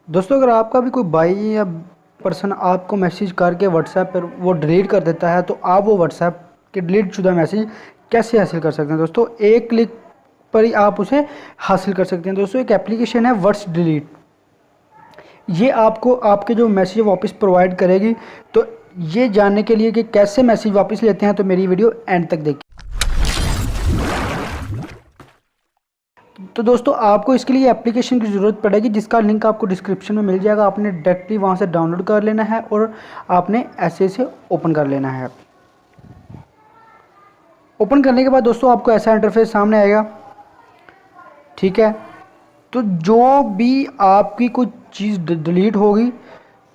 दोस्तों अगर आपका भी कोई भाई या पर्सन आपको मैसेज करके व्हाट्सएप पर वो डिलीट कर देता है तो आप वो व्हाट्सएप के डिलीट शुदा मैसेज कैसे हासिल कर सकते हैं। दोस्तों एक क्लिक पर ही आप उसे हासिल कर सकते हैं। दोस्तों एक एप्लीकेशन है व्हाट्स डिलीट, ये आपको आपके जो मैसेज वापस प्रोवाइड करेगी। तो ये जानने के लिए कि कैसे मैसेज वापस लेते हैं तो मेरी वीडियो एंड तक देखिए। तो दोस्तों आपको इसके लिए एप्लीकेशन की ज़रूरत पड़ेगी जिसका लिंक आपको डिस्क्रिप्शन में मिल जाएगा। आपने डायरेक्टली वहाँ से डाउनलोड कर लेना है और आपने ऐसे ओपन कर लेना है। ओपन करने के बाद दोस्तों आपको ऐसा इंटरफेस सामने आएगा, ठीक है। तो जो भी आपकी कोई चीज़ डिलीट होगी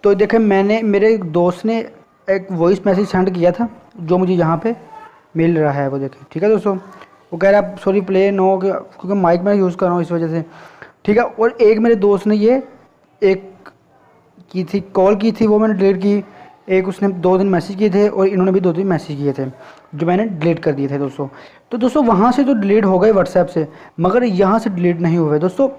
तो देखें मेरे दोस्त ने एक वॉइस मैसेज सेंड किया था जो मुझे यहाँ पे मिल रहा है, वो देखें, ठीक है दोस्तों। वो कह रहा है सॉरी प्ले नो, क्योंकि माइक में यूज़ कर रहा हूँ इस वजह से, ठीक है। और एक मेरे दोस्त ने ये एक की थी, कॉल की थी, वो मैंने डिलीट की। एक उसने 2 दिन मैसेज किए थे और इन्होंने भी 2 दिन मैसेज किए थे जो मैंने डिलीट कर दिए थे दोस्तों। तो दोस्तों वहाँ से तो डिलीट हो गए व्हाट्सएप से, मगर यहाँ से डिलीट नहीं हुए दोस्तों।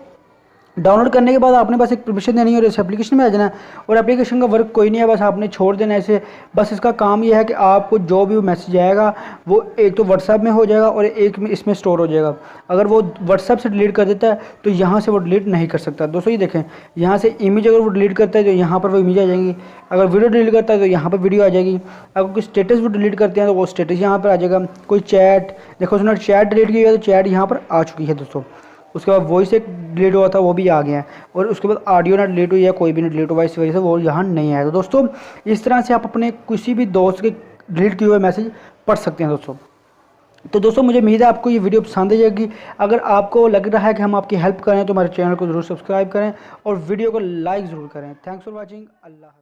डाउनलोड करने के बाद आपने बस एक परमिशन देनी है और इस एप्लीकेशन में आ जाना है। और एप्लीकेशन का वर्क कोई नहीं है, बस आपने छोड़ देना ऐसे। बस इसका काम ये है कि आपको जो भी मैसेज आएगा वो एक तो व्हाट्सएप में हो जाएगा और एक में इसमें स्टोर हो जाएगा। अगर वो व्हाट्सएप से डिलीट कर देता है तो यहाँ से वो डिलीट नहीं कर सकता। दोस्तों ये देखें, यहाँ से इमेज अगर वो डिलीट करता है तो यहाँ पर वो इमेज आ जाएंगी। अगर वीडियो डिलीट करता है तो यहाँ पर वीडियो आ जाएगी। अगर कोई स्टेटस वो डिलीट करते हैं तो वो स्टेटस यहाँ पर आ जाएगा। कोई चैट, देखो उसने चैट डिलीट की है तो चैट यहाँ पर आ चुकी है दोस्तों। उसके बाद वॉइस एक डिलीट हुआ था वो भी आ गया है। और उसके बाद ऑडियो ना डिलीट हुई है, कोई भी नहीं डिलीट हुआ, इस वजह से वो यहाँ नहीं आया। तो दोस्तों इस तरह से आप अपने किसी भी दोस्त के डिलीट किए हुए मैसेज पढ़ सकते हैं दोस्तों। तो दोस्तों मुझे उम्मीद है आपको ये वीडियो पसंद आ जाएगी। अगर आपको लग रहा है कि हम आपकी हेल्प करें तो हमारे चैनल को ज़रूर सब्सक्राइब करें और वीडियो को लाइक ज़रूर करें। Thanks for watching. अल्लाह।